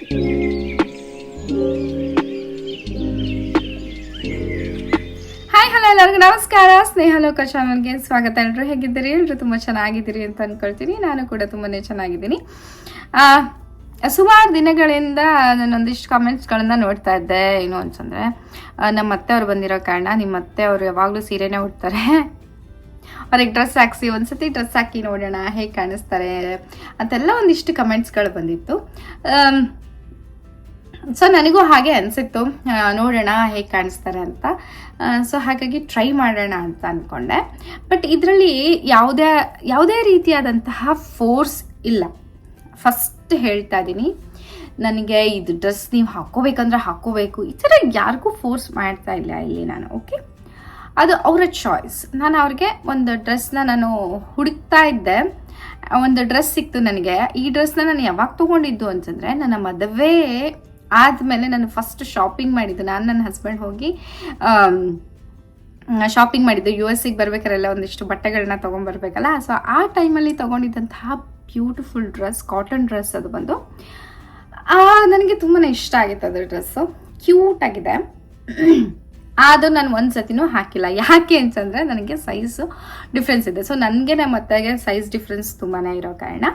Hi hello ಎಲ್ಲರಿಗೂ ನಮಸ್ಕಾರ. ಸ್ನೇಹಲೋಕ ಚಾನಲ್ಗೆ ಸ್ವಾಗತ. ಎಲ್ಲರೂ ಹೇಗಿದ್ದೀರಿ? ಎಲ್ಲರೂ ತುಂಬ ಚೆನ್ನಾಗಿದ್ದೀರಿ ಅಂತ ಅಂದ್ಕೊಳ್ತೀನಿ. ನಾನು ಕೂಡ ತುಂಬಾ ಚೆನ್ನಾಗಿದ್ದೀನಿ. ಸುಮಾರು ದಿನಗಳಿಂದ ನಾನೊಂದಿಷ್ಟು ಕಮೆಂಟ್ಸ್ಗಳನ್ನ ನೋಡ್ತಾ ಇದ್ದೆ. ಏನು ಅಂತಂದರೆ, ನಮ್ಮ ಅತ್ತೆಯವರು ಬಂದಿರೋ ಕಾರಣ ನಿಮ್ಮ ಅತ್ತೆಯವರು ಯಾವಾಗಲೂ ಸೀರೆನೇ ಉಡ್ತಾರೆ, ಅವ್ರಿಗೆ ಡ್ರೆಸ್ ಹಾಕ್ಸಿ, ಒಂದ್ಸತಿ ಡ್ರೆಸ್ ಹಾಕಿ ನೋಡೋಣ ಹೇಗೆ ಕಾಣಿಸ್ತಾರೆ ಅಂತೆಲ್ಲ ಒಂದಿಷ್ಟು ಕಮೆಂಟ್ಸ್ಗಳು ಬಂದಿತ್ತು. ಸೊ ನನಗೂ ಹಾಗೆ ಅನಿಸಿತ್ತು, ನೋಡೋಣ ಹೇಗೆ ಕಾಣಿಸ್ತಾರೆ ಅಂತ. ಸೊ ಹಾಗಾಗಿ ಟ್ರೈ ಮಾಡೋಣ ಅಂತ ಅಂದ್ಕೊಂಡೆ. ಬಟ್ ಇದರಲ್ಲಿ ಯಾವುದೇ ರೀತಿಯಾದಂತಹ ಫೋರ್ಸ್ ಇಲ್ಲ. ಫಸ್ಟ್ ಹೇಳ್ತಾ ಇದ್ದೀನಿ, ನನಗೆ ಇದು ಡ್ರೆಸ್ ನೀವು ಹಾಕೋಬೇಕಂದ್ರೆ ಹಾಕೋಬೇಕು, ಈ ಥರ ಯಾರಿಗೂ ಫೋರ್ಸ್ ಮಾಡ್ತಾ ಇಲ್ಲ ಇಲ್ಲಿ ನಾನು. ಓಕೆ, ಅದು ಅವರ ಚಾಯ್ಸ್. ನಾನು ಅವ್ರಿಗೆ ಒಂದು ಡ್ರೆಸ್ನ ನಾನು ಹುಡುಕ್ತಾ ಇದ್ದೆ, ಒಂದು ಡ್ರೆಸ್ ಸಿಕ್ತು ನನಗೆ. ಈ ಡ್ರೆಸ್ನ ನಾನು ಯಾವಾಗ ತೊಗೊಂಡಿದ್ದು ಅಂತಂದರೆ, ನನ್ನ ಮದುವೆ ಆದಮೇಲೆ ನಾನು ಫಸ್ಟ್ ಶಾಪಿಂಗ್ ಮಾಡಿದ್ದು. ನಾನು ನನ್ನ ಹಸ್ಬೆಂಡ್ ಹೋಗಿ ಶಾಪಿಂಗ್ ಮಾಡಿದ್ದು. US ಬರ್ಬೇಕಾರೆಲ್ಲ ಒಂದಿಷ್ಟು ಬಟ್ಟೆಗಳನ್ನ ತೊಗೊಂಡ್ಬರ್ಬೇಕಲ್ಲ. ಸೊ ಆ ಟೈಮಲ್ಲಿ ತೊಗೊಂಡಿದ್ದಂತಹ ಬ್ಯೂಟಿಫುಲ್ ಡ್ರೆಸ್, ಕಾಟನ್ ಡ್ರೆಸ್ ಅದು ಬಂದು ನನಗೆ ತುಂಬಾ ಇಷ್ಟ ಆಗಿತ್ತು. ಅದು ಡ್ರೆಸ್ಸು ಕ್ಯೂಟ್ ಆಗಿದೆ. ಅದು ನಾನು ಒಂದು ಸತಿನೂ ಹಾಕಿಲ್ಲ. ಯಾಕೆ ಅಂತಂದರೆ ನನಗೆ ಸೈಜು ಡಿಫ್ರೆನ್ಸ್ ಇದೆ. ಸೊ ನನಗೆ ನಮ್ಮ ಅತ್ತೆಗೆ ಸೈಜ್ ಡಿಫ್ರೆನ್ಸ್ ತುಂಬಾ ಇರೋ ಕಾರಣ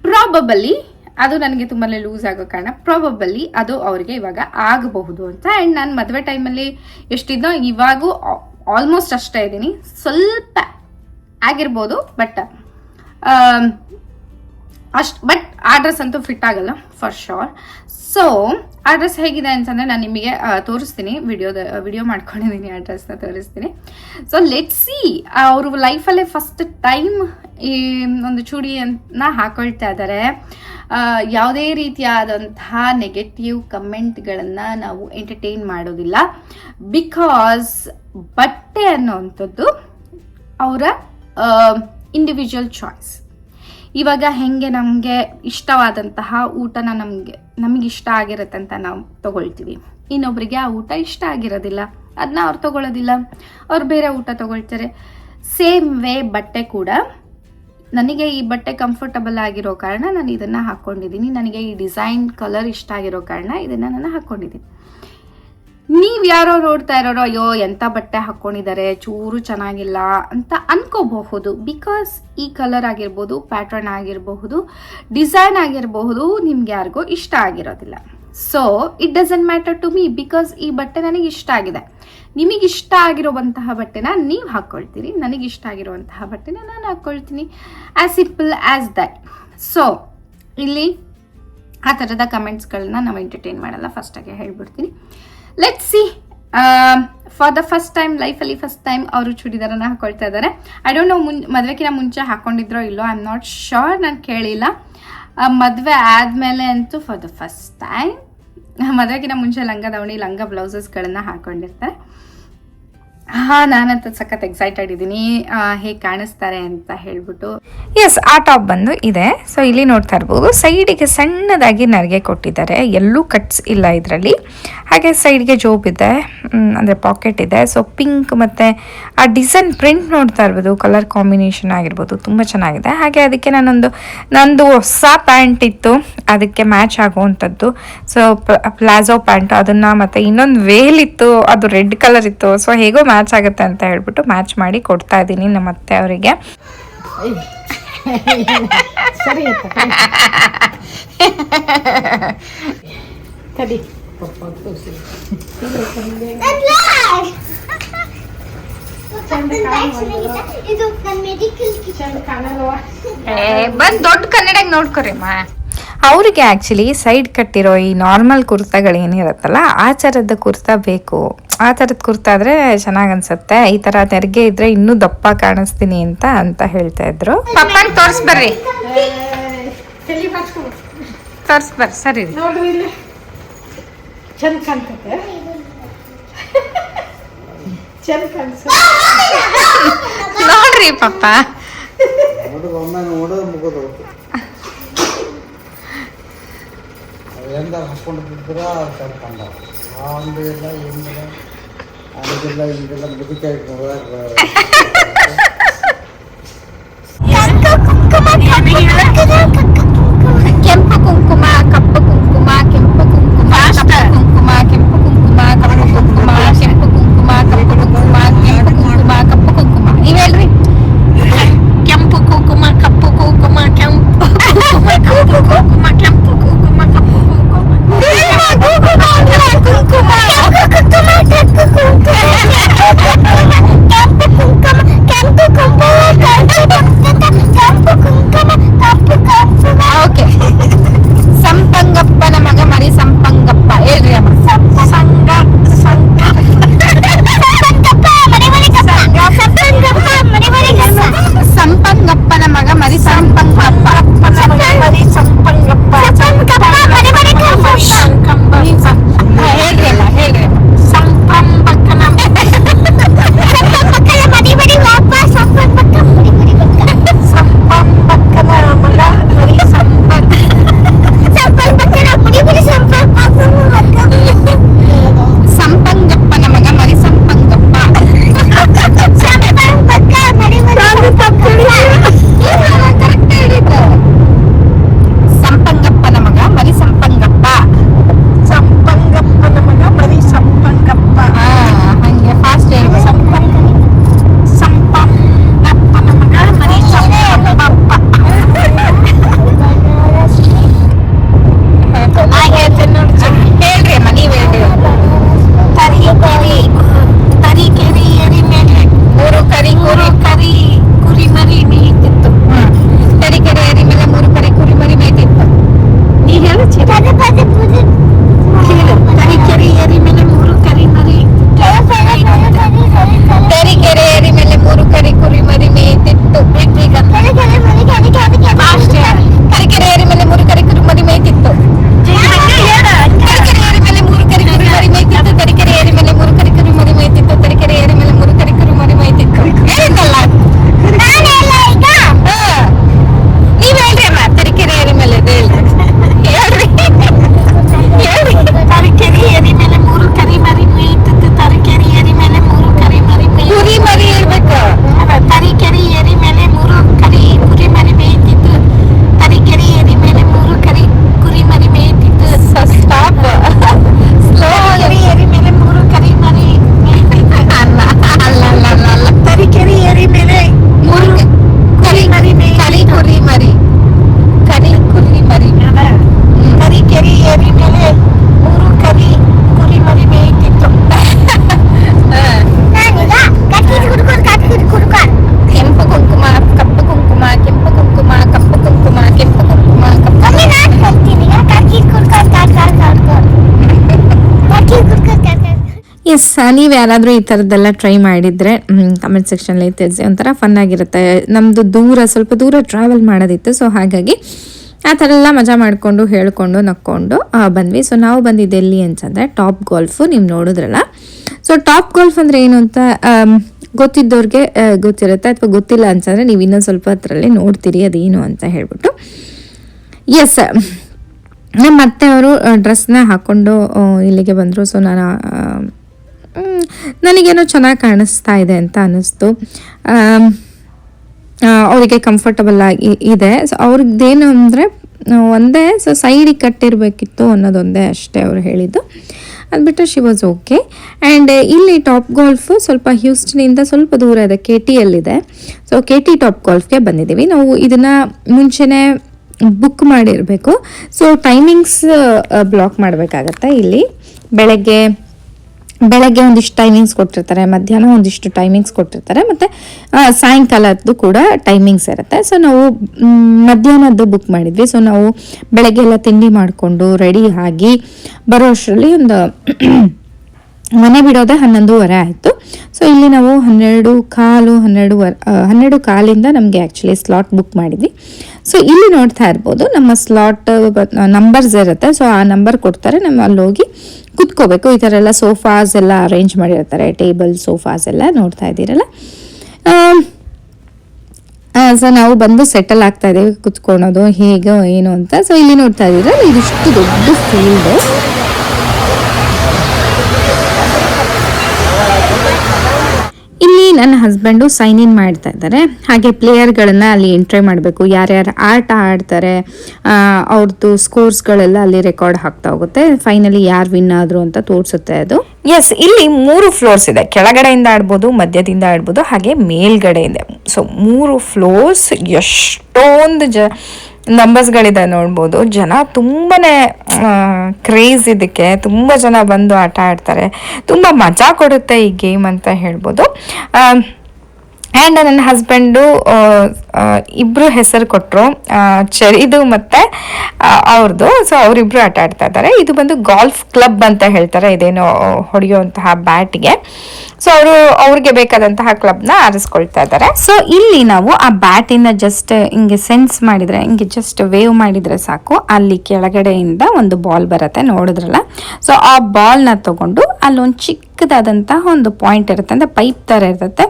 ಪ್ರಾಬಬಲಿ ಅದು ನನಗೆ ತುಂಬಾ ಲೂಸ್ ಆಗೋ ಕಾರಣ ಪ್ರಾಬಬಲಿ ಅದು ಅವರಿಗೆ ಇವಾಗ ಆಗಬಹುದು ಅಂತ. ಆ್ಯಂಡ್ ನಾನು ಮದುವೆ ಟೈಮಲ್ಲಿ ಎಷ್ಟಿದ್ದೋ ಇವಾಗೂ ಆಲ್ಮೋಸ್ಟ್ ಅಷ್ಟೇ ಇದ್ದೀನಿ. ಸ್ವಲ್ಪ ಆಗಿರ್ಬೋದು, ಬಟ್ ಆ ಡ್ರೆಸ್ ಅಂತೂ ಫಿಟ್ ಆಗಲ್ಲ ಫಾರ್ ಶೋರ್. ಸೊ ಆ ಡ್ರೆಸ್ ಹೇಗಿದೆ ಅಂತಂದರೆ ನಾನು ನಿಮಗೆ ತೋರಿಸ್ತೀನಿ, ವಿಡಿಯೋ ಮಾಡ್ಕೊಂಡಿದ್ದೀನಿ, ಆ ಡ್ರೆಸ್ನ ತೋರಿಸ್ತೀನಿ. ಸೊ ಲೆಟ್ ಸಿ, ಅವರು ಲೈಫಲ್ಲೇ ಫಸ್ಟ್ ಟೈಮ್ ಈ ಒಂದು ಚೂಡಿಯನ್ನು ಹಾಕೊಳ್ತಾ ಇದ್ದಾರೆ. ಯಾವುದೇ ರೀತಿಯಾದಂತಹ ನೆಗೆಟಿವ್ ಕಮೆಂಟ್ಗಳನ್ನು ನಾವು ಎಂಟರ್ಟೈನ್ ಮಾಡೋದಿಲ್ಲ. ಬಿಕಾಸ್ ಬಟ್ಟೆ ಅನ್ನೋವಂಥದ್ದು ಅವರ ಇಂಡಿವಿಜುವಲ್ ಚಾಯ್ಸ್. ಇವಾಗ ಹೆಂಗೆ ನಮಗೆ ಇಷ್ಟವಾದಂತಹ ಊಟನ ನಮಗೆ ಇಷ್ಟ ಆಗಿರುತ್ತೆ ಅಂತ ನಾವು ತಗೊಳ್ತೀವಿ, ಇನ್ನೊಬ್ರಿಗೆ ಆ ಊಟ ಇಷ್ಟ ಆಗಿರೋದಿಲ್ಲ, ಅದನ್ನ ಅವ್ರು ತಗೊಳ್ಳೋದಿಲ್ಲ, ಅವ್ರು ಬೇರೆ ಊಟ ತಗೊಳ್ತಾರೆ. ಸೇಮ್ ವೇ ಬಟ್ಟೆ ಕೂಡ, ನನಗೆ ಈ ಬಟ್ಟೆ ಕಂಫರ್ಟಬಲ್ ಆಗಿರೋ ಕಾರಣ ನಾನು ಇದನ್ನು ಹಾಕ್ಕೊಂಡಿದ್ದೀನಿ, ನನಗೆ ಈ ಡಿಸೈನ್ ಕಲರ್ ಇಷ್ಟ ಆಗಿರೋ ಕಾರಣ ಇದನ್ನು ನಾನು ಹಾಕ್ಕೊಂಡಿದ್ದೀನಿ. ನೀವು ಯಾರೋ ನೋಡ್ತಾ ಇರೋರೋ, ಅಯ್ಯೋ ಎಂಥ ಬಟ್ಟೆ ಹಾಕ್ಕೊಂಡಿದ್ದಾರೆ, ಚೂರು ಚೆನ್ನಾಗಿಲ್ಲ ಅಂತ ಅನ್ಕೋಬಹುದು. ಬಿಕಾಸ್ ಈ ಕಲರ್ ಆಗಿರ್ಬೋದು, ಪ್ಯಾಟರ್ನ್ ಆಗಿರಬಹುದು, ಡಿಸೈನ್ ಆಗಿರಬಹುದು, ನಿಮ್ಗೆ ಯಾರಿಗೂ ಇಷ್ಟ ಆಗಿರೋದಿಲ್ಲ. So it doesn't matter to me, because ಈ ಬಟ್ಟೆ ನನಗೆ ಇಷ್ಟ ಆಗಿದೆ. ನಿಮಗೆ ಇಷ್ಟ ಆಗಿರುವಂತಹ ಬಟ್ಟೆನ ನೀವು ಹಾಕ್ಕೊಳ್ತೀರಿ, ನನಗೆ ಇಷ್ಟ ಆಗಿರುವಂತಹ ಬಟ್ಟೆನ ನಾನು ಹಾಕ್ಕೊಳ್ತೀನಿ. As simple as that. So ಇಲ್ಲಿ ಆ ಥರದ ಕಮೆಂಟ್ಸ್ಗಳನ್ನ ನಾವು ಎಂಟರ್ಟೈನ್ ಮಾಡಲ್ಲ, ಫಸ್ಟಾಗೆ ಹೇಳ್ಬಿಡ್ತೀನಿ. Let's see, for the first time ಲೈಫಲ್ಲಿ ಫಸ್ಟ್ ಟೈಮ್ ಅವರು ಚೂಡಿದಾರನ್ನ ಹಾಕೊಳ್ತಾ ಇದ್ದಾರೆ. ಐ ಡೋಂಟ್ ನೋ ಮದುವೆಗಿನ ಮುಂಚೆ ಹಾಕ್ಕೊಂಡಿದ್ರೋ ಇಲ್ಲೋ, ಐ ಆಮ್ ನಾಟ್ ಶೋರ್, ನಾನು ಕೇಳಿಲ್ಲ. ಮದುವೆ ಆದಮೇಲೆ ಅಂತೂ ಫಾರ್ ದ ಫಸ್ಟ್ ಟೈಮ್, ಮದುವೆಗಿನ ಮುಂಚೆ ಲಂಗ ದಾವಣಿ, ಲಂಗ ಬ್ಲೌಸಸ್ಗಳನ್ನು ಹಾಕ್ಕೊಂಡಿರ್ತಾರೆ. ನಾನಂತೂ ಸಖತ್ ಎಕ್ಸೈಟೆಡ್ ಇದ್ದೀನಿ ಹೇಗೆ ಕಾಣಿಸ್ತಾರೆ ಅಂತ ಹೇಳ್ಬಿಟ್ಟು. ಎಸ್, ಆ ಟಾಪ್ ಬಂದು ಇದೆ. ಸೊ ಇಲ್ಲಿ ನೋಡ್ತಾ ಇರ್ಬೋದು, ಸೈಡಿಗೆ ಸಣ್ಣದಾಗಿ ನರಿಗೆ ಕೊಟ್ಟಿದ್ದಾರೆ, ಎಲ್ಲೂ ಕಟ್ಸ್ ಇಲ್ಲ ಇದರಲ್ಲಿ. ಹಾಗೆ ಸೈಡ್ಗೆ ಜೋಬ್ ಇದೆ, ಅಂದರೆ ಪಾಕೆಟ್ ಇದೆ. ಸೊ ಪಿಂಕ್ ಮತ್ತು ಆ ಡಿಸೈನ್ ಪ್ರಿಂಟ್ ನೋಡ್ತಾ ಇರ್ಬೋದು, ಕಲರ್ ಕಾಂಬಿನೇಷನ್ ಆಗಿರ್ಬೋದು, ತುಂಬ ಚೆನ್ನಾಗಿದೆ. ಹಾಗೆ ಅದಕ್ಕೆ ನಂದು ಹೊಸ ಪ್ಯಾಂಟ್ ಇತ್ತು, ಅದಕ್ಕೆ ಮ್ಯಾಚ್ ಆಗುವಂಥದ್ದು. ಸೊ ಪ್ಲಾಜೋ ಪ್ಯಾಂಟ್, ಅದನ್ನು ಮತ್ತು ಇನ್ನೊಂದು ವೇಲ್ ಇತ್ತು, ಅದು ರೆಡ್ ಕಲರ್ ಇತ್ತು. ಸೊ ಹೇಗೋ ಮ್ಯಾಚ್ ಆಗುತ್ತೆ ಅಂತ ಹೇಳ್ಬಿಟ್ಟು ಮ್ಯಾಚ್ ಮಾಡಿ ಕೊಡ್ತಾ ಇದ್ದೀನಿ ನಮ್ಮ ಅತ್ತೆ ಅವರಿಗೆ. ಬಂದ್ ದೊಡ್ಡ ಕನ್ನಡಕ್ಕೆ ನೋಡ್ಕೊರಿಮ್ಮ. ಅವರಿಗೆ ಆ್ಯಕ್ಚುಲಿ ಸೈಡ್ ಕಟ್ಟಿರೋ ಈ ನಾರ್ಮಲ್ ಕುರ್ತಾಗಳೇನಿರುತ್ತಲ್ಲ, ಆ ಥರದ ಕುರ್ತಾ ಬೇಕು. ಆ ಥರದ ಕುರ್ತಾ ಆದರೆ ಚೆನ್ನಾಗಿ ಅನ್ಸುತ್ತೆ. ಈ ಥರ ನೆರಿಗೆ ಇದ್ರೆ ಇನ್ನೂ ದಪ್ಪ ಕಾಣಿಸ್ತೀನಿ ಅಂತ ಹೇಳ್ತಾ ಇದ್ರು. ಪಪ್ಪನ್ ತೋರಿಸ್ಬರ್ರಿ, ತೋರಿಸ್ಬರ್ರಿ. ಸರಿ ನೋಡ್ರಿ ಪಪ್ಪ, ಹಾಕೊಂಡಿದ್ರ ಕರ್ಕೊಂಡ ಇಲ್ಲ ಏನಿಲ್ಲ, ಅದೆಲ್ಲ ಹಿಂಗೆಲ್ಲ ಮುದುಕಾಯಿ ಕೆಂಪು ಕುಂಕುಮ, ಕಪ್ಪು ಕುಂಕುಮ, ಓಕೆ. ಸಂಪಂಗಪ್ಪನ ಮಗ ಮರಿ ಸಂಪಂಗಪ್ಪ ಹೇಳ್ರಿ ಅಮ್ಮ. ಸಂಪಂಗಪ್ಪನ ಮಗ ಮರಿ ಸಂಪಂಗಪ್ಪ. ಹೇಳ್ರಿ ಅಮ್ಮ, ಹೇಳ್ರಿ. ಸಂಪಂಗಪ್ಪನ ಮಗ ಮರಿ ಸಂಪಂಗಪ್ಪ. ಸಂಪಂಗಪ್ಪನ ಮಗ ಮರಿ ಸಂಪಂಗಪ್ಪ. ಹಂಗೆ ಫಾಸ್ಟ್ ಹೇಳ್ಬೇಕು. ಹೇಳ್ರಿ ಅಮ್ಮ, ನೀವ್ ಹೇಳ್ರಿ. ತರೀಕೆರೆ ಏರಿ ಮೇಲೆ 3 ಕರಿ ಕುರಿ ಮರಿ ಮೇಯ್ತಿತ್ತು. ನೀ ಹೇಳು ತರೀಕೆರೆ ಏರಿ ಮೇಲೆ 3 ಕರಿ ಕುರಿ ಮರಿ ಮೇಯ್ತಿತ್ತು. ತರೀಕೆರೆ ಏರಿ ಮೇಲೆ 3 ಕರಿ ಕುರಿ ಮರಿ ಮೇಯ್ತಿತ್ತು. ತರೀಕೆರೆ ಏರಿ ಮೇಲೆ 3 ಕರಿ ಕುರಿ ಮರಿ ಮೇಯ್ತಿತ್ತು. ತರೀಕೆರೆ ಏರಿ ಮೇಲೆ 3 ಕರಿ ಕುರಿ ಮರಿ ಮೇಯ್ತಿತ್ತು. ತರೀಕೆರೆ ಏರಿ ಮೇಲೆ 3 ಕರಿ ಕುರಿ ಮರಿ ಮೇಯ್ತಿತ್ತು. ಹೇಳಿದ್ದಲ್ಲ ನೀವ್ ಹೇಳ್ರಿ ಅಮ್ಮ. ತರೀಕೆರೆ ಏರಿ ಮೇಲೆ ಹೇಳ್ರಿ. ಕುರಿ ಮರಿ ಹೇಳ್ಬೇಕು. ಸ್ಟಾಪ್. ಸ್ಲೋ. ಅಲ್ಲ. ತರೀಕೆರೆ ಏರಿ ಮೇಲೆ 3 ಕರಿ ಕುರಿ ಮರಿ. ತರೀಕೆರೆ ಏರಿ ಮೇಲೆ 3 ಕರಿ ಕುರಿ ಮರಿ ಮೇಯ್ತಿತ್ತು. ಕೆಂಪು ಕುಂಕುಮ, ಕಪ್ಪು ಕುಂಕುಮ, ಕೆಂಪು ಕುಂಕುಮ, ಕಪ್ಪು ಕುಂಕುಮ, ಕೆಂಪು ಕುಂಕುಮ, ಎಸ್, ನೀವು ಯಾರಾದರೂ ಈ ಥರದ್ದೆಲ್ಲ ಟ್ರೈ ಮಾಡಿದರೆ ಕಮೆಂಟ್ ಸೆಕ್ಷನಲ್ಲಿ ತಿಳಿಸಿ. ಒಂಥರ ಫನ್ ಆಗಿರುತ್ತೆ. ನಮ್ಮದು ಸ್ವಲ್ಪ ದೂರ ಟ್ರಾವೆಲ್ ಮಾಡೋದಿತ್ತು. ಸೊ ಹಾಗಾಗಿ ಆ ಥರ ಎಲ್ಲ ಮಜಾ ಮಾಡಿಕೊಂಡು ಹೇಳ್ಕೊಂಡು ನಕ್ಕೊಂಡು ಬಂದ್ವಿ. ಸೊ ನಾವು ಬಂದಿದ್ದು ಎಲ್ಲಿ ಅಂತಂದರೆ ಟಾಪ್ ಗಾಲ್ಫು. ನೀವು ನೋಡಿದ್ರಲ್ಲ. ಸೊ ಟಾಪ್ ಗಾಲ್ಫ್ ಅಂದರೆ ಏನು ಅಂತ ಗೊತ್ತಿದ್ದವ್ರಿಗೆ ಗೊತ್ತಿರುತ್ತೆ, ಅಥವಾ ಗೊತ್ತಿಲ್ಲ ಅಂತಂದರೆ ನೀವು ಇನ್ನೊಂದು ಸ್ವಲ್ಪ ಹತ್ರಲ್ಲಿ ನೋಡ್ತೀರಿ ಅದೇನು ಅಂತ ಹೇಳ್ಬಿಟ್ಟು. ಎಸ್, ಮತ್ತೆ ಅವರು ಡ್ರೆಸ್ನ ಹಾಕ್ಕೊಂಡು ಇಲ್ಲಿಗೆ ಬಂದರು. ಸೊ ನನಗೇನೋ ಚೆನ್ನಾಗಿ ಕಾಣಿಸ್ತಾ ಇದೆ ಅಂತ ಅನ್ನಿಸ್ತು. ಅವರಿಗೆ ಕಂಫರ್ಟಬಲ್ ಆಗಿ ಇದೆ. ಸೊ ಅವ್ರದ್ದೇನು ಅಂದರೆ ಒಂದೇ ಸೈಡಿಗೆ ಕಟ್ಟಿರಬೇಕಿತ್ತು ಅನ್ನೋದೊಂದೇ ಅಷ್ಟೇ ಅವರು ಹೇಳಿದ್ದು. ಅದು ಬಿಟ್ಟರೆ ಶಿ ವಾಸ್ ಓಕೆ. ಆ್ಯಂಡ್ ಇಲ್ಲಿ ಟಾಪ್ ಗಾಲ್ಫು ಸ್ವಲ್ಪ ಹ್ಯೂಸ್ಟನಿಂದ ಸ್ವಲ್ಪ ದೂರ ಇದೆ, KTಯಲ್ಲಿದೆ. ಸೊ KT ಟಾಪ್ ಗಾಲ್ಫ್ಗೆ ಬಂದಿದ್ದೀವಿ. ನಾವು ಇದನ್ನು ಮುಂಚೆನೇ ಬುಕ್ ಮಾಡಿರಬೇಕು. ಸೊ ಟೈಮಿಂಗ್ಸ್ ಬ್ಲಾಕ್ ಮಾಡಬೇಕಾಗತ್ತೆ. ಇಲ್ಲಿ ಬೆಳಗ್ಗೆ ಒಂದಿಷ್ಟು ಟೈಮಿಂಗ್ಸ್ ಕೊಟ್ಟಿರ್ತಾರೆ, ಮಧ್ಯಾಹ್ನ ಒಂದಿಷ್ಟು ಟೈಮಿಂಗ್ಸ್ ಕೊಟ್ಟಿರ್ತಾರೆ, ಮತ್ತು ಸಾಯಂಕಾಲದ್ದು ಕೂಡ ಟೈಮಿಂಗ್ಸ್ ಇರುತ್ತೆ. ಸೊ ನಾವು ಮಧ್ಯಾಹ್ನದ್ದು ಬುಕ್ ಮಾಡಿದ್ವಿ. ಸೊ ನಾವು ಬೆಳಗ್ಗೆ ಎಲ್ಲ ತಿಂಡಿ ಮಾಡಿಕೊಂಡು ರೆಡಿ ಆಗಿ ಬರೋ ಅಷ್ಟರಲ್ಲಿ ಒಂದು ಮನೆ ಬಿಡೋದೇ 11:30 ಆಯಿತು. ಸೊ ಇಲ್ಲಿ ನಾವು 12:15 ನಮಗೆ ಆ್ಯಕ್ಚುಲಿ ಸ್ಲಾಟ್ ಬುಕ್ ಮಾಡಿದ್ವಿ. ಸೊ ಇಲ್ಲಿ ನೋಡ್ತಾ ಇರ್ಬೋದು ನಮ್ಮ ಸ್ಲಾಟ್ ನಂಬರ್ಸ್ ಇರುತ್ತೆ. ಸೊ ಆ ನಂಬರ್ ಕೊಡ್ತಾರೆ, ನಾವು ಅಲ್ಲಿ ಹೋಗಿ ಕುತ್ಕೋಬೇಕು. ಈ ಥರ ಎಲ್ಲ ಸೋಫಾಸ್ ಎಲ್ಲ ಅರೇಂಜ್ ಮಾಡಿರ್ತಾರೆ, ಟೇಬಲ್ ಸೋಫಾಸ್ ಎಲ್ಲ ನೋಡ್ತಾ ಇದ್ದೀರಲ್ಲ. ಸೊ ನಾವು ಬಂದು ಸೆಟಲ್ ಆಗ್ತಾ ಇದ್ದೀವಿ, ಕುತ್ಕೊಳೋದು ಹೇಗೋ ಏನು ಅಂತ. ಸೊ ಇಲ್ಲಿ ನೋಡ್ತಾ ಇದ್ದೀರ, ಇದಿಷ್ಟು ದೊಡ್ಡ ಫೀಲ್ಡು. ಇಲ್ಲಿ ನನ್ನ ಹಸ್ಬೆಂಡು ಸೈನ್ ಇನ್ ಮಾಡ್ತಾ ಇದ್ದಾರೆ. ಹಾಗೆ ಪ್ಲೇಯರ್ಗಳನ್ನ ಅಲ್ಲಿ ಎಂಟ್ರಿ ಮಾಡಬೇಕು, ಯಾರ್ಯಾರು ಆಟ ಆಡ್ತಾರೆ ಅವ್ರದ್ದು ಸ್ಕೋರ್ಸ್ಗಳೆಲ್ಲ ಅಲ್ಲಿ ರೆಕಾರ್ಡ್ ಆಗ್ತಾ ಹೋಗುತ್ತೆ. ಫೈನಲಿ ಯಾರು ವಿನ್ ಆದ್ರು ಅಂತ ತೋರಿಸುತ್ತೆ ಅದು. ಎಸ್, ಇಲ್ಲಿ 3 ಫ್ಲೋರ್ಸ್ ಇದೆ. ಕೆಳಗಡೆಯಿಂದ ಆಡ್ಬೋದು, ಮಧ್ಯದಿಂದ ಆಡ್ಬೋದು, ಹಾಗೆ ಮೇಲ್ಗಡೆಯಿಂದ. So 3 floors. ಎಷ್ಟೊಂದು ನಂಬರ್ಸ್ಗಳಿದೆ ನೋಡ್ಬೋದು. ಜನ ತುಂಬಾ ಕ್ರೇಜ್ ಇದಕ್ಕೆ, ತುಂಬ ಜನ ಬಂದು ಆಟ ಆಡ್ತಾರೆ. ತುಂಬ ಮಜಾ ಕೊಡುತ್ತೆ ಈ ಗೇಮ್ ಅಂತ ಹೇಳ್ಬೋದು. ಆ್ಯಂಡ್ ನನ್ನ ಹಸ್ಬೆಂಡು ಇಬ್ಬರು ಹೆಸರು ಕೊಟ್ಟರು, ಚೆರಿದು ಮತ್ತು ಅವ್ರದ್ದು. ಸೊ ಅವರಿಬ್ಬರು ಆಟ ಆಡ್ತಾ ಇದ್ದಾರೆ. ಇದು ಬಂದು ಗಾಲ್ಫ್ ಕ್ಲಬ್ ಅಂತ ಹೇಳ್ತಾರೆ, ಇದೇನೋ ಹೊಡೆಯುವಂತಹ ಬ್ಯಾಟ್ಗೆ. ಸೊ ಅವ್ರಿಗೆ ಬೇಕಾದಂತಹ ಕ್ಲಬ್ನ ಆರಿಸ್ಕೊಳ್ತಾ ಇದ್ದಾರೆ. ಸೊ ಇಲ್ಲಿ ನಾವು ಆ ಬ್ಯಾಟಿನ ಜಸ್ಟ್ ಹಿಂಗೆ ಸೆನ್ಸ್ ಮಾಡಿದರೆ, ಹಿಂಗೆ ಜಸ್ಟ್ ವೇವ್ ಮಾಡಿದರೆ ಸಾಕು, ಅಲ್ಲಿ ಕೆಳಗಡೆಯಿಂದ ಒಂದು ಬಾಲ್ ಬರುತ್ತೆ, ನೋಡಿದ್ರಲ್ಲ. ಸೊ ಆ ಬಾಲ್ನ ತಗೊಂಡು ಅಲ್ಲೊಂದು ಚಿಕ್ಕದಾದಂತಹ ಒಂದು ಪಾಯಿಂಟ್ ಇರುತ್ತೆ, ಅಂದರೆ ಪೈಪ್ ಥರ ಇರುತ್ತೆ.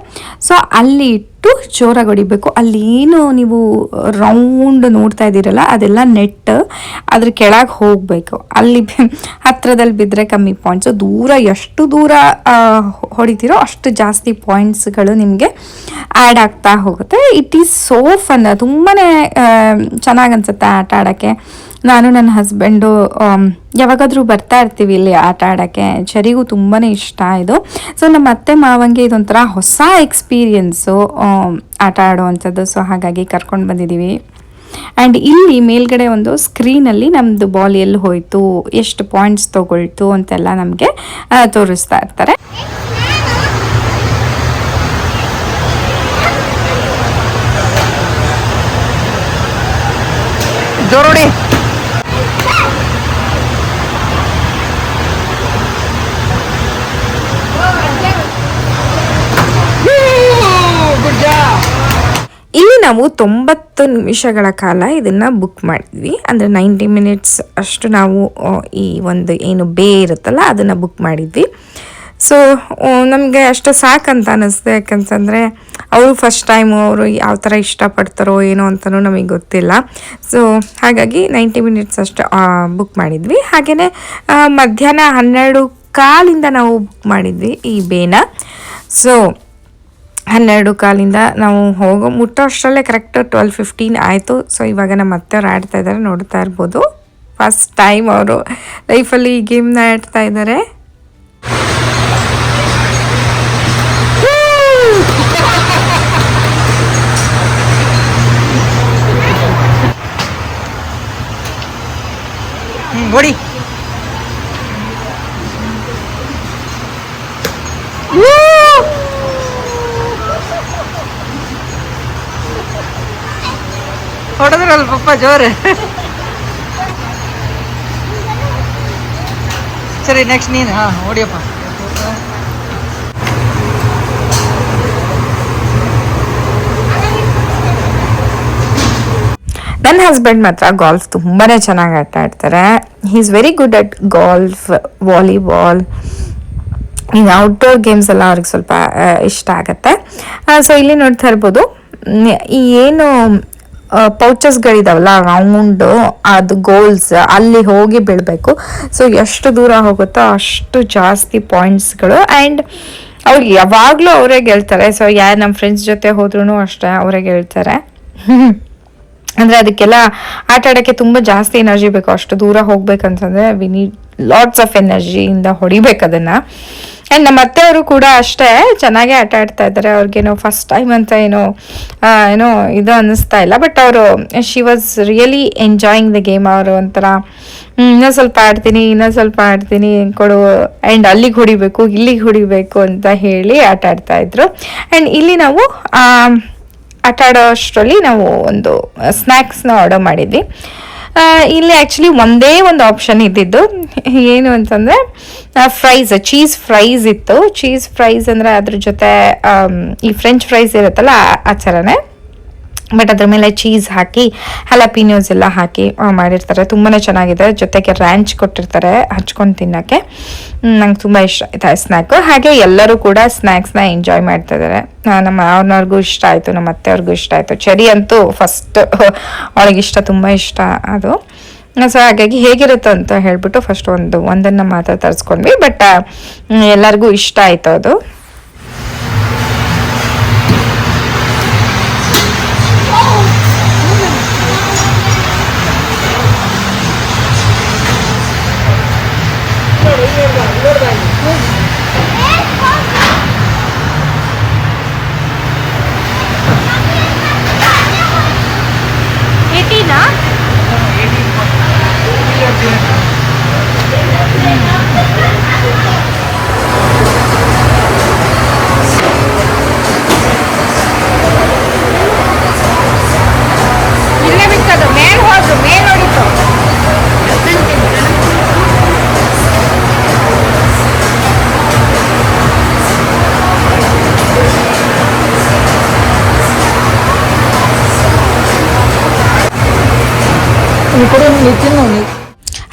ಸೊ ಅಲ್ಲಿ ಇಟ್ಟು ಜೋರಾಗಿ ಹೊಡಿಬೇಕು. ಅಲ್ಲೇನು ನೀವು ರೌಂಡ್ ನೋಡ್ತಾ ಇದ್ದೀರಲ್ಲ, ಅದೆಲ್ಲ ನೆಟ್ ಅದ್ರ ಕೆಳಗೆ ಹೋಗಬೇಕು. ಅಲ್ಲಿ ಹತ್ರದಲ್ಲಿ ಬಿದ್ದರೆ ಕಮ್ಮಿ ಪಾಯಿಂಟ್ಸು, ದೂರ ಎಷ್ಟು ದೂರ ಹೊಡಿತೀರೋ ಅಷ್ಟು ಜಾಸ್ತಿ ಪಾಯಿಂಟ್ಸ್ಗಳು ನಿಮಗೆ ಆ್ಯಡ್ ಆಗ್ತಾ ಹೋಗುತ್ತೆ. ಇಟ್ ಈಸ್ ಸೋ ಫನ್, ತುಂಬಾ ಚೆನ್ನಾಗಿ ಅನ್ಸುತ್ತೆ ಆಟ ಆಡೋಕ್ಕೆ. ನಾನು ನನ್ನ ಹಸ್ಬೆಂಡು ಯಾವಾಗಾದರೂ ಬರ್ತಾ ಇರ್ತೀವಿ ಇಲ್ಲಿ ಆಟ ಆಡೋಕ್ಕೆ. ಚರಿಗೂ ತುಂಬಾ ಇಷ್ಟ ಇದು. ಸೊ ನಮ್ಮ ಅತ್ತೆ ಮಾವಂಗೆ ಇದೊಂಥರ ಹೊಸ ಎಕ್ಸ್ಪೀರಿಯನ್ಸು ಆಟ ಆಡುವಂಥದ್ದು. ಸೊ ಹಾಗಾಗಿ ಕರ್ಕೊಂಡು ಬಂದಿದ್ದೀವಿ. ಆ್ಯಂಡ್ ಇಲ್ಲಿ ಮೇಲ್ಗಡೆ ಒಂದು ಸ್ಕ್ರೀನಲ್ಲಿ ನಮ್ಮದು ಬಾಲ್ ಎಲ್ಲಿ ಹೋಯಿತು, ಎಷ್ಟು ಪಾಯಿಂಟ್ಸ್ ತೊಗೊಳ್ತು ಅಂತೆಲ್ಲ ನಮಗೆ ತೋರಿಸ್ತಾ ಇರ್ತಾರೆ. ಜೋರೋಡಿ ಇಲ್ಲಿ ನಾವು 90 ನಿಮಿಷಗಳ ಕಾಲ ಇದನ್ನು ಬುಕ್ ಮಾಡಿದ್ವಿ. ಅಂದರೆ 90 ಮಿನಿಟ್ಸ್ ಅಷ್ಟು ನಾವು ಈ ಒಂದು ಏನು ಬೇ ಇರುತ್ತಲ್ಲ ಅದನ್ನು ಬುಕ್ ಮಾಡಿದ್ವಿ. ಸೊ ನಮಗೆ ಅಷ್ಟು ಸಾಕಂತ ಅನ್ನಿಸ್ತು. ಯಾಕಂತಂದರೆ ಅವರು ಫಸ್ಟ್ ಟೈಮು, ಅವರು ಯಾವ ಥರ ಇಷ್ಟಪಡ್ತಾರೋ ಏನೋ ಅಂತಲೂ ನಮಗೆ ಗೊತ್ತಿಲ್ಲ. ಸೊ ಹಾಗಾಗಿ 90 ಮಿನಿಟ್ಸ್ ಅಷ್ಟು ಬುಕ್ ಮಾಡಿದ್ವಿ. ಹಾಗೆಯೇ ಮಧ್ಯಾಹ್ನ 12:15 ನಾವು ಬುಕ್ ಮಾಡಿದ್ವಿ ಈ ಬೇನ. ಸೊ 12:15 ನಾವು ಮುಟ್ಟೋ ಅಷ್ಟರಲ್ಲೇ ಕರೆಕ್ಟ್ 12:15 ಆಯಿತು. ಸೊ ಇವಾಗ ನಮ್ಮ ಅತ್ತೆಯವ್ರು ಆಡ್ತಾ ಇದ್ದಾರೆ, ನೋಡ್ತಾ ಇರ್ಬೋದು. ಫಸ್ಟ್ ಟೈಮ್ ಅವರು ಲೈಫಲ್ಲಿ ಈ ಗೇಮ್ನ ಆಡ್ತಾ ಇದ್ದಾರೆ. ಬೋಡಿ ಹೊಡೆದ್ರಲ್ಲ ಪಪ್ಪ ಜೋರು. ಸರಿ ನೆಕ್ಸ್ಟ್ ನೀನು. ಹಾಂ ಹೊಡಿಯಪ್ಪ. ನನ್ನ ಹಸ್ಬೆಂಡ್ ಮಾತ್ರ ಗಾಲ್ಫ್ ತುಂಬಾ ಚೆನ್ನಾಗಿ ಆಟ ಆಡ್ತಾರೆ. He is very good at golf, volleyball, ಈಗ ಔಟ್ಡೋರ್ ಗೇಮ್ಸ್ ಎಲ್ಲ ಅವ್ರಿಗೆ ಸ್ವಲ್ಪ ಇಷ್ಟ ಆಗುತ್ತೆ. ಸೊ ಇಲ್ಲಿ ನೋಡ್ತಾ ಇರ್ಬೋದು, ಈ ಏನು ಪೌಚಸ್ಗಳಿದಾವಲ್ಲ ರೌಂಡು, ಅದು ಗೋಲ್ಸ್ ಅಲ್ಲಿ ಹೋಗಿ ಬೀಳಬೇಕು. ಸೊ ಎಷ್ಟು ದೂರ ಹೋಗುತ್ತೋ ಅಷ್ಟು ಜಾಸ್ತಿ ಪಾಯಿಂಟ್ಸ್ಗಳು. ಆ್ಯಂಡ್ ಅವ್ರು ಯಾವಾಗಲೂ ಅವರೇ ಗೆಲ್ತಾರೆ. ಸೊ ಯಾರು ನಮ್ಮ ಫ್ರೆಂಡ್ಸ್ ಜೊತೆ ಹೋದ್ರೂ ಅಷ್ಟೇ ಅವರೇ ಗೆಲ್ತಾರೆ. ಅಂದರೆ ಅದಕ್ಕೆಲ್ಲ ಆಟ ಆಡೋಕ್ಕೆ ತುಂಬ ಜಾಸ್ತಿ ಎನರ್ಜಿ ಬೇಕು. ಅಷ್ಟು ದೂರ ಹೋಗ್ಬೇಕಂತಂದರೆ ವಿ ನೀಡ್ ಲಾಟ್ಸ್ ಆಫ್ ಎನರ್ಜಿಯಿಂದ ಹೊಡಿಬೇಕು ಅದನ್ನು. ಆ್ಯಂಡ್ ನಮ್ಮ ಅತ್ತೆಯವರು ಕೂಡ ಅಷ್ಟೇ ಚೆನ್ನಾಗೇ ಆಟ ಆಡ್ತಾ ಇದ್ದಾರೆ. ಅವ್ರಿಗೇನೋ ಫಸ್ಟ್ ಟೈಮ್ ಅಂತ ಏನೋ ಇದು ಅನ್ನಿಸ್ತಾ ಇಲ್ಲ. ಬಟ್ ಅವರು she was really enjoying the game. ಅವರು ಒಂಥರ ಇನ್ನೊಂದು ಸ್ವಲ್ಪ ಆಡ್ತೀನಿ ಕೊಡು, ಆ್ಯಂಡ್ ಅಲ್ಲಿಗೆ ಹೊಡಿಬೇಕು ಇಲ್ಲಿಗೆ ಹೊಡಿಬೇಕು ಅಂತ ಹೇಳಿ ಆಟ ಆಡ್ತಾ ಇದ್ರು. ಆ್ಯಂಡ್ ಇಲ್ಲಿ ನಾವು ಆಟ ಆಡೋ ಅಷ್ಟರಲ್ಲಿ ನಾವು ಒಂದು ಸ್ನ್ಯಾಕ್ಸ್ನ ಆರ್ಡರ್ ಮಾಡಿದ್ವಿ. ಇಲ್ಲಿ ಆ್ಯಕ್ಚುಲಿ ಒಂದೇ ಒಂದು ಆಪ್ಷನ್ ಇದ್ದಿದ್ದು ಏನು ಅಂತಂದರೆ ಚೀಸ್ ಫ್ರೈಸ್ ಇತ್ತು. ಚೀಸ್ ಫ್ರೈಸ್ ಅಂದರೆ ಅದ್ರ ಜೊತೆ ಈ ಫ್ರೆಂಚ್ ಫ್ರೈಸ್ ಇರುತ್ತಲ್ಲ ಆ ಥರನೇ, ಬಟ್ ಅದ್ರ ಮೇಲೆ ಚೀಸ್ ಹಾಕಿ ಹ್ಯಾಲಪಿನೋಸ್ ಎಲ್ಲ ಹಾಕಿ ಮಾಡಿರ್ತಾರೆ. ತುಂಬಾ ಚೆನ್ನಾಗಿದೆ. ಜೊತೆಗೆ ರ್ಯಾಂಚ್ ಕೊಟ್ಟಿರ್ತಾರೆ ಹಚ್ಕೊಂಡು ತಿನ್ನೋಕ್ಕೆ. ನಂಗೆ ತುಂಬ ಇಷ್ಟ ಆಯ್ತು ಆ ಸ್ನ್ಯಾಕು. ಹಾಗೆ ಎಲ್ಲರೂ ಕೂಡ ಸ್ನ್ಯಾಕ್ಸ್ನ ಎಂಜಾಯ್ ಮಾಡ್ತಾ ಇದ್ದಾರೆ. ನಮ್ಮ ಅವ್ರವ್ರಿಗೂ ಇಷ್ಟ ಆಯಿತು, ನಮ್ಮ ಅತ್ತೆಯವ್ರಿಗೂ ಇಷ್ಟ ಆಯಿತು. ಚೆರಿ ಅಂತೂ ಫಸ್ಟ್ ಅವಳಿಗಿಷ್ಟ, ತುಂಬ ಇಷ್ಟ ಅದು. ಸೊ ಹಾಗಾಗಿ ಹೇಗಿರುತ್ತೆ ಅಂತ ಹೇಳ್ಬಿಟ್ಟು ಫಸ್ಟ್ ಒಂದನ್ನು ಮಾತ್ರ ತರಿಸ್ಕೊಂಡ್ವಿ. ಬಟ್ ಎಲ್ಲರಿಗೂ ಇಷ್ಟ ಆಯಿತು ಅದು. ಏಟೀನಾ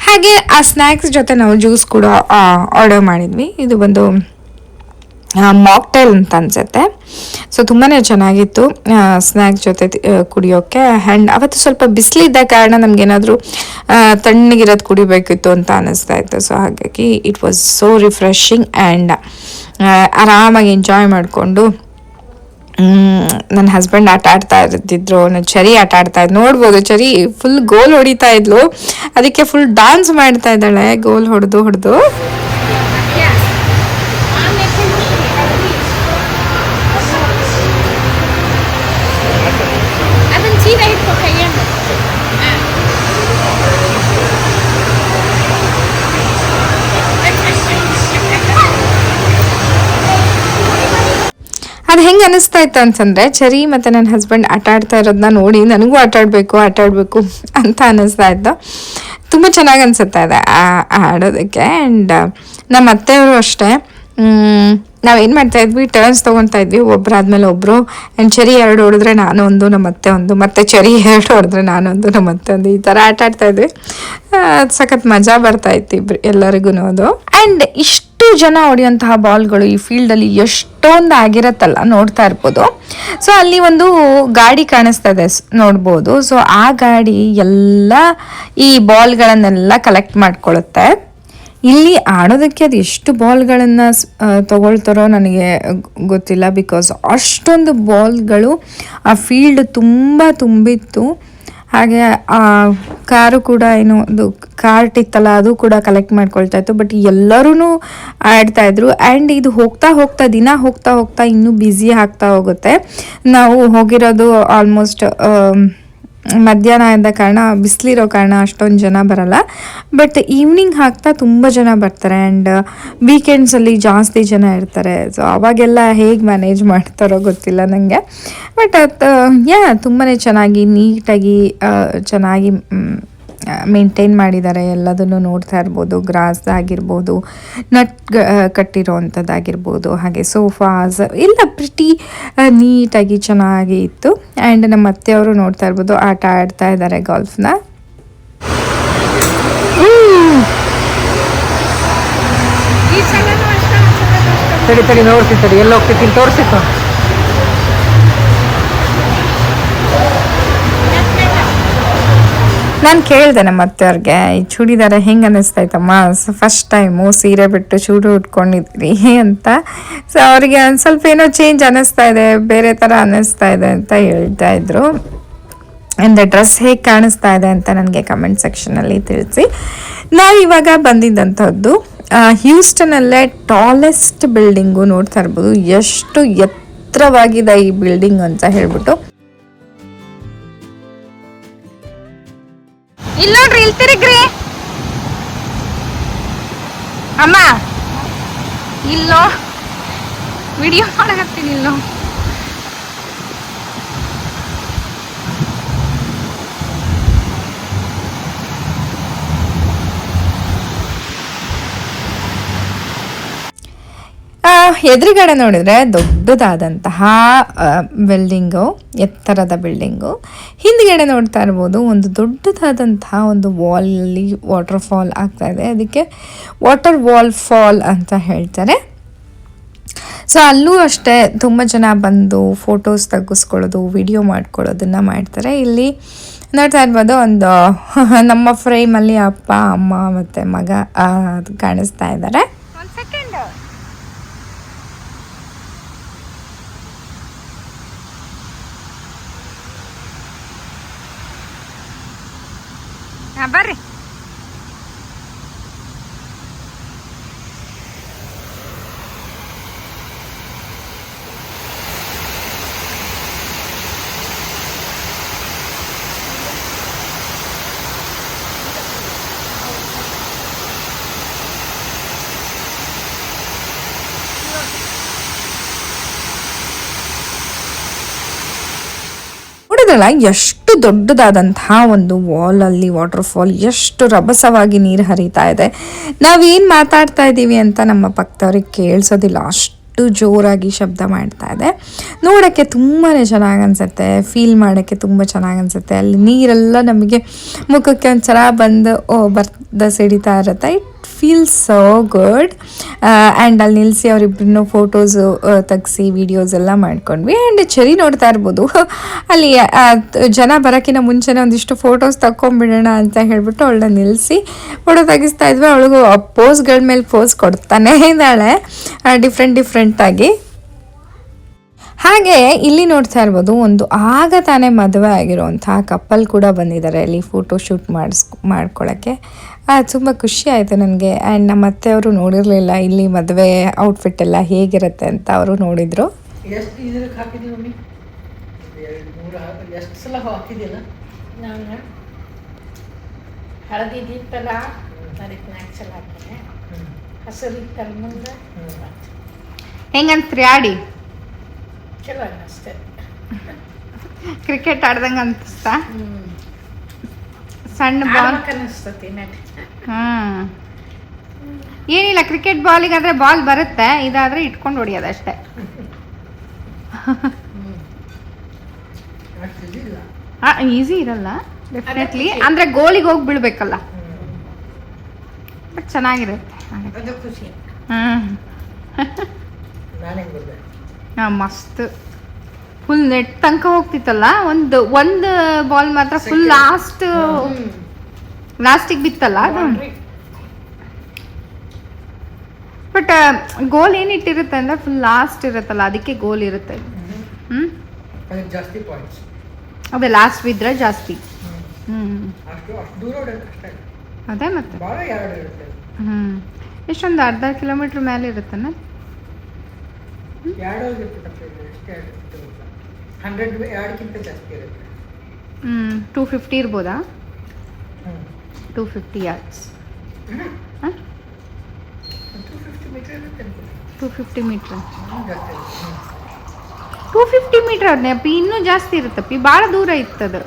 ಹಾಗೆ ಆ ಸ್ನ್ಯಾಕ್ಸ್ ಜೊತೆ ನಾವು ಜ್ಯೂಸ್ ಕೂಡ ಆರ್ಡರ್ ಮಾಡಿದ್ವಿ. ಇದು ಬಂದು ಮಾಕ್ಟೈಲ್ ಅಂತ ಅನ್ಸುತ್ತೆ. ಸೊ ತುಂಬಾ ಚೆನ್ನಾಗಿತ್ತು ಸ್ನ್ಯಾಕ್ಸ್ ಜೊತೆ ಕುಡಿಯೋಕ್ಕೆ. ಆ್ಯಂಡ್ ಅವತ್ತು ಸ್ವಲ್ಪ ಬಿಸಿಲಿದ್ದ ಕಾರಣ ನಮಗೇನಾದರೂ ತಣ್ಣಗಿರೋದು ಕುಡಿಬೇಕಿತ್ತು ಅಂತ ಅನ್ನಿಸ್ತಾ ಇತ್ತು. ಸೊ ಹಾಗಾಗಿ it was so refreshing and ಆರಾಮಾಗಿ ಎಂಜಾಯ್ ಮಾಡಿಕೊಂಡು ನನ್ನ ಹಸ್ಬೆಂಡ್ ಆಟ ಆಡ್ತಾ ಇರ್ತಿದ್ರು, ನಾನು ಚರಿ ಆಟ ಆಡ್ತಾ ಇದ್ದು ನೋಡ್ಬೋದು. ಚರಿ ಫುಲ್ ಗೋಲ್ ಹೊಡಿತಾ ಇದ್ಲು, ಅದಕ್ಕೆ ಫುಲ್ ಡಾನ್ಸ್ ಮಾಡ್ತಾ ಇದ್ದಾಳೆ ಗೋಲ್ ಹೊಡೆದು. ಅದು ಹೆಂಗೆ ಅನಿಸ್ತಾ ಇತ್ತು ಅಂತಂದರೆ, ಚರಿ ಮತ್ತು ನನ್ನ ಹಸ್ಬೆಂಡ್ ಆಟ ಆಡ್ತಾ ಇರೋದನ್ನ ನೋಡಿ ನನಗೂ ಆಟ ಆಡಬೇಕು ಅಂತ ಅನ್ನಿಸ್ತಾ ಇತ್ತು. ತುಂಬ ಚೆನ್ನಾಗಿ ಅನಿಸುತ್ತೆ ಇದೆ ಆಡೋದಕ್ಕೆ. ಆ್ಯಂಡ್ ನಮ್ಮ ಅತ್ತೆಯವರು ಅಷ್ಟೇ, ನಾವೇನು ಮಾಡ್ತಾಯಿದ್ವಿ, ಟರ್ನ್ಸ್ ತೊಗೊತಾ ಇದ್ವಿ, ಒಬ್ಬರಾದ್ಮೇಲೆ ಒಬ್ಬರು. ಆ್ಯಂಡ್ ಚರಿ 2 ಹೊಡೆದ್ರೆ ನಾನು ಒಂದು, ನಮ್ಮ ಅತ್ತೆ ಒಂದು, ಮತ್ತು ಚರಿ 2 ಹೊಡೆದ್ರೆ ನಾನೊಂದು, ನಮ್ಮ ಅತ್ತೆ ಒಂದು, ಈ ಥರ ಆಟ ಆಡ್ತಾಯಿದ್ವಿ. ಸಖತ್ ಮಜಾ ಬರ್ತಾಯಿತ್ತು ಎಲ್ಲರಿಗೂ ಅದು. ಆ್ಯಂಡ್ ಇಷ್ಟು ಜನ ಹೊಡೆಯುವಂತಹ ಬಾಲ್ಗಳು ಈ ಫೀಲ್ಡಲ್ಲಿ ಎಷ್ಟೊಂದು ಆಗಿರತ್ತಲ್ಲ, ನೋಡ್ತಾ ಇರ್ಬೋದು. ಸೊ ಅಲ್ಲಿ ಒಂದು ಗಾಡಿ ಕಾಣಿಸ್ತಾ ಇದೆ ನೋಡ್ಬೋದು. ಸೊ ಆ ಗಾಡಿ ಎಲ್ಲ ಈ ಬಾಲ್ಗಳನ್ನೆಲ್ಲ ಕಲೆಕ್ಟ್ ಮಾಡ್ಕೊಳ್ಳುತ್ತೆ. ಇಲ್ಲಿ ಆಡೋದಕ್ಕೆ ಅದು ಎಷ್ಟು ಬಾಲ್ಗಳನ್ನು ತಗೊಳ್ತಾರೋ ನನಗೆ ಗೊತ್ತಿಲ್ಲ, ಬಿಕಾಸ್ ಅಷ್ಟೊಂದು ಬಾಲ್ಗಳು ಆ ಫೀಲ್ಡ್ ತುಂಬ ತುಂಬಿತ್ತು. ಹಾಗೆ ಆ ಕಾರು ಕೂಡ ಏನು ಅದು ಕಾರ್ಟ್ ಇತ್ತಲ್ಲ, ಅದು ಕೂಡ ಕಲೆಕ್ಟ್ ಮಾಡ್ಕೊಳ್ತಾ ಇತ್ತು. ಬಟ್ ಎಲ್ಲರೂ ಆಡ್ತಾಯಿದ್ರು. ಆ್ಯಂಡ್ ಇದು ದಿನ ಹೋಗ್ತಾ ಇನ್ನೂ ಬ್ಯುಸಿ ಆಗ್ತಾ ಹೋಗುತ್ತೆ. ನಾವು ಹೋಗಿರೋದು ಆಲ್ಮೋಸ್ಟ್ ಮಧ್ಯಾಹ್ನ ಆದ ಕಾರಣ, ಬಿಸಿಲಿರೋ ಕಾರಣ ಅಷ್ಟೊಂದು ಜನ ಬರಲ್ಲ. ಬಟ್ ಈವ್ನಿಂಗ್ ಆಗ್ತಾ ತುಂಬ ಜನ ಬರ್ತಾರೆ. ಆ್ಯಂಡ್ ವೀಕೆಂಡ್ಸಲ್ಲಿ ಜಾಸ್ತಿ ಜನ ಇರ್ತಾರೆ. ಸೊ ಅವಾಗೆಲ್ಲ ಹೇಗೆ ಮ್ಯಾನೇಜ್ ಮಾಡ್ತಾರೋ ಗೊತ್ತಿಲ್ಲ ನನಗೆ. ಬಟ್ ಅದು ತುಂಬಾ ಚೆನ್ನಾಗಿ ನೀಟಾಗಿ ಚೆನ್ನಾಗಿ ಮೇಂಟೈನ್ ಮಾಡಿದ್ದಾರೆ. ಎಲ್ಲದನ್ನು ನೋಡ್ತಾ ಇರ್ಬೋದು. ಗ್ರಾಸ್ ಆಗಿರ್ಬೋದು, ನಟ್ ಕಟ್ಟಿರೋ ಅಂಥದ್ದಾಗಿರ್ಬೋದು, ಹಾಗೆ ಸೋಫಾಸ್ ಎಲ್ಲ ಪ್ರಿಟಿ ನೀಟಾಗಿ ಚೆನ್ನಾಗಿ ಇತ್ತು. ಆ್ಯಂಡ್ ನಮ್ಮ ಅತ್ತೆಯವರು ನೋಡ್ತಾ ಇರ್ಬೋದು ಆಟ ಆಡ್ತಾ ಇದ್ದಾರೆ ಗಾಲ್ಫ್ನ. ತಡಿ ನೋಡ್ತೀನಿ, ಎಲ್ಲ ಹೋಗ್ತಿದ್ದೀನಿ ತೋರಿಸಿತ್ತು. ನಾನು ಕೇಳಿದೆ ನಮ್ಮ ಅತ್ತೆಯವ್ರಿಗೆ, ಈ ಚೂಡಿದಾರ ಹೆಂಗೆ ಅನ್ನಿಸ್ತೈತಮ್ಮ, ಫಸ್ಟ್ ಟೈಮು ಸೀರೆ ಬಿಟ್ಟು ಚೂಡಿ ಉಟ್ಕೊಂಡಿದ್ರಿ ಅಂತ. ಸೊ ಅವರಿಗೆ ಒಂದು ಸ್ವಲ್ಪ ಏನೋ ಚೇಂಜ್ ಅನ್ನಿಸ್ತಾ ಇದೆ, ಬೇರೆ ಥರ ಅನ್ನಿಸ್ತಾ ಇದೆ ಅಂತ ಹೇಳ್ತಾ ಇದ್ರು. ಅಂದರೆ ಡ್ರೆಸ್ ಹೇಗೆ ಕಾಣಿಸ್ತಾ ಇದೆ ಅಂತ ನನಗೆ ಕಮೆಂಟ್ ಸೆಕ್ಷನಲ್ಲಿ ತಿಳಿಸಿ. ನಾವಿವಾಗ ಬಂದಿದ್ದಂಥದ್ದು ಹ್ಯೂಸ್ಟನಲ್ಲೇ ಟಾಲೆಸ್ಟ್ ಬಿಲ್ಡಿಂಗು. ನೋಡ್ತಾ ಇರ್ಬೋದು ಎಷ್ಟು ಎತ್ತರವಾಗಿದೆ ಈ ಬಿಲ್ಡಿಂಗ್ ಅಂತ ಹೇಳ್ಬಿಟ್ಟು. ಇಲ್ಲಿ ನೋಡ್ರಿ, ಇಲ್ಲಿ ತಿರುಗ್ರಿ ಅಮ್ಮ. ಇಲ್ಲೋ ವಿಡಿಯೋ ಮಾಡಕತ್ತೀನಿ. ಇಲ್ಲೋ ಎದುರುಗಡೆ ನೋಡಿದರೆ ದೊಡ್ಡದಾದಂತಹ ಬಿಲ್ಡಿಂಗು, ಎತ್ತರದ ಬಿಲ್ಡಿಂಗು. ಹಿಂದ್ಗಡೆ ನೋಡ್ತಾ ಇರ್ಬೋದು ಒಂದು ದೊಡ್ಡದಾದಂತಹ ಒಂದು ವಾಲಲ್ಲಿ ವಾಟರ್ ಫಾಲ್ ಆಗ್ತಾ ಇದೆ. ಅದಕ್ಕೆ ವಾಟರ್ ವಾಲ್ ಫಾಲ್ ಅಂತ ಹೇಳ್ತಾರೆ. ಸೊ ಅಲ್ಲೂ ಅಷ್ಟೇ ತುಂಬ ಜನ ಬಂದು ಫೋಟೋಸ್ ತೆಗೆಸ್ಕೊಳ್ಳೋದು, ವಿಡಿಯೋ ಮಾಡ್ಕೊಳ್ಳೋದನ್ನು ಮಾಡ್ತಾರೆ. ಇಲ್ಲಿ ನೋಡ್ತಾ ಇರ್ಬೋದು ಒಂದು ನಮ್ಮ ಫ್ರೇಮಲ್ಲಿ ಅಪ್ಪ, ಅಮ್ಮ ಮತ್ತು ಮಗ ಅದು ಕಾಣಿಸ್ತಾ ಇದ್ದಾರೆ. ಒಂದು ಸೆಕೆಂಡ್. ಬರ್ರಿ. ನೋಡಿದ್ರಲ್ಲ ಎಷ್ಟು ದೊಡ್ಡದಾದಂತಹ ಒಂದು ವಾಲಲ್ಲಿ ವಾಟರ್ ಫಾಲ್, ಎಷ್ಟು ರಭಸವಾಗಿ ನೀರು ಹರಿತಾ ಇದೆ. ನಾವೇನು ಮಾತಾಡ್ತಾ ಇದ್ದೀವಿ ಅಂತ ನಮ್ಮ ಪಕ್ಕದವ್ರಿಗೆ ಕೇಳಿಸೋದಿಲ್ಲ, ಅಷ್ಟು ಅಷ್ಟು ಜೋರಾಗಿ ಶಬ್ದ ಮಾಡ್ತಾ ಇದೆ. ನೋಡೋಕ್ಕೆ ತುಂಬಾ ಚೆನ್ನಾಗಿ ಅನಿಸುತ್ತೆ, ಫೀಲ್ ಮಾಡೋಕ್ಕೆ ತುಂಬ ಚೆನ್ನಾಗಿ ಅನಿಸುತ್ತೆ. ಅಲ್ಲಿ ನೀರೆಲ್ಲ ನಮಗೆ ಮುಖಕ್ಕೆ ಒಂಥರ ಬರ್ದ ಸಿಡಿತಾ ಇರುತ್ತೆ. It feels so good. And ಅಲ್ಲಿ ನಿಲ್ಲಿಸಿ ಅವರಿಬ್ಬರನ್ನು ಫೋಟೋಸು ತೆಗ್ಸಿ ವೀಡಿಯೋಸ್ ಎಲ್ಲ ಮಾಡ್ಕೊಂಡ್ವಿ. ಆ್ಯಂಡ್ ಚೆರಿ ನೋಡ್ತಾ ಇರ್ಬೋದು, ಅಲ್ಲಿ ಜನ ಬರೋಕ್ಕಿಂತ ಮುಂಚೆನೇ ಒಂದಿಷ್ಟು ಫೋಟೋಸ್ ತಗೊಂಡ್ಬಿಡೋಣ ಅಂತ ಹೇಳ್ಬಿಟ್ಟು ಅವಳನ್ನ ನಿಲ್ಲಿಸಿ ಫೋಟೋ ತೆಗಿಸ್ತಾ ಇದ್ವಿ. ಅವಳಿಗೂ ಪೋಸ್ಗಳ ಮೇಲೆ ಪೋಸ್ ಕೊಡ್ತಾನೆ ಇದ್ದಾಳೆ ಡಿಫ್ರೆಂಟಾಗಿ. ಹಾಗೆ ಇಲ್ಲಿ ನೋಡ್ತಾ ಇರ್ಬೋದು, ಒಂದು ಆಗ ತಾನೇ ಮದುವೆ ಆಗಿರೋವಂತಹ ಕಪ್ಪಲ್ ಕೂಡ ಬಂದಿದ್ದಾರೆ ಇಲ್ಲಿ ಫೋಟೋ ಶೂಟ್ ಮಾಡ್ಕೊಳ್ಳೋಕ್ಕೆ. ತುಂಬ ಖುಷಿ ಆಯಿತು ನನಗೆ. ಆ್ಯಂಡ್ ನಮ್ಮ ಅತ್ತೆಯವರು ನೋಡಿರಲಿಲ್ಲ ಇಲ್ಲಿ ಮದುವೆ ಔಟ್ಫಿಟ್ ಎಲ್ಲ ಹೇಗಿರುತ್ತೆ ಅಂತ. ಅವರು ನೋಡಿದರು. ಎಷ್ಟು ಇದಕ್ಕೆ ಹಾಕಿದ್ದೀವಿ ಮಮ್ಮಿ? 2-3 ಎಷ್ಟು ಸಲ ಹಾಕಿದೆಯಲ್ಲ ನಾನು ಹಳದಿ ಇತ್ತಲ್ಲ ಅದಕ್ಕೆ 4 ಸಲ ಹಾಕಿದೆ. ಹಸಿರು ಇತ್ತಲ್ಲ ಮುಂದೆ ಹೆಂಗನ್ಸ್ತ್ರಿ ಆಡಿ? ಚಲೋ ಅನ್ನಿಸ್ತೆ. ಕ್ರಿಕೆಟ್ ಆಡ್ದಂಗೆ ಅನಿಸ್ತಾ? ಸಣ್ಣ ಬಾಲ್ ಅನ್ನಿಸ್ತತಿ ನೆಟ್. ಏನಿಲ್ಲ, ಕ್ರಿಕೆಟ್ ಬಾಲಿಗಾದ್ರೆ ಬಾಲ್ ಬರುತ್ತೆ, ಇದಾದ್ರೆ ಇಟ್ಕೊಂಡು ಹೊಡಿಯೋದು ಅಷ್ಟೇ. ಈಸಿ ಇರಲ್ಲ ಡೆಫಿನೆಟ್ಲಿ, ಅಂದ್ರೆ ಗೋಲಿಗೆ ಹೋಗಿ ಬೀಳ್ಬೇಕಲ್ಲ. ಬಟ್ ಚೆನ್ನಾಗಿರುತ್ತೆ. ಅದು ಖುಷಿ. ಮಸ್ತ್ ಫುಲ್ ನೆಟ್ ತನಕ ಹೋಗ್ತಿತ್ತಲ್ಲ. ಒಂದು ಬಾಲ್ ಮಾತ್ರ ಫುಲ್ ಲಾಸ್ಟಿಗೆ ಬಿತ್ತಲ್ಲ ಅದು. ಬಟ್ ಗೋಲ್ ಏನಿಟ್ಟಿರುತ್ತೆ ಅಂದ್ರೆ ಫುಲ್ ಲಾಸ್ಟ್ ಇರುತ್ತಲ್ಲ, ಅದಕ್ಕೆ ಗೋಲ್ ಇರುತ್ತೆ. ಜಾಸ್ತಿ ಪಾಯಿಂಟ್ಸ್ ಅದೇ ಲಾಸ್ಟ್ ಬಿದ್ರೆ ಜಾಸ್ತಿ. ಅದೇ ಮತ್ತೆ ಎಷ್ಟೊಂದು ಅರ್ಧ ಕಿಲೋಮೀಟರ್ ಮೇಲೆ ಇರುತ್ತಾನೆ. 250 ಇರ್ಬೋದಾ? 250 yards. 250 ಮೀಟ್ರ್ 250 ಮೀಟ್ರ್ ಅದನ್ನೇ ಇನ್ನೂ ಜಾಸ್ತಿ ಇರುತ್ತಪ್ಪಿ, ಭಾಳ ದೂರ ಇತ್ತದು.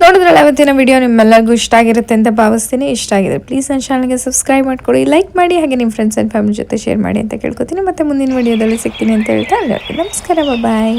ನೋಡಿದ್ರಲ್ಲ ಇವತ್ತಿನ ವಿಡಿಯೋ ನಿಮ್ಮೆಲ್ಲರಿಗೂ ಇಷ್ಟ ಆಗಿರುತ್ತೆ ಅಂತ ಭಾವಿಸ್ತೀನಿ. ಇಷ್ಟ ಆಗಿದೆ ಪ್ಲೀಸ್ ನನ್ನ ಚಾನಲ್ಗೆ ಸಬ್ಸ್ಕ್ರೈಬ್ ಮಾಡ್ಕೊಳ್ಳಿ, ಲೈಕ್ ಮಾಡಿ, ಹಾಗೆ ನಿಮ್ಮ ಫ್ರೆಂಡ್ಸ್ ಆ್ಯಂಡ್ ಫ್ಯಾಮಿಲಿ ಜೊತೆ ಶೇರ್ ಮಾಡಿ ಅಂತ ಕೇಳ್ಕೊತೀನಿ. ಮತ್ತೆ ಮುಂದಿನ ವಿಡಿಯೋದಲ್ಲಿ ಸಿಗ್ತೀನಿ ಅಂತ ಹೇಳ್ತಾ ಎಲ್ಲರಿಗೂ ನಮಸ್ಕಾರ, ಬಾಯ್.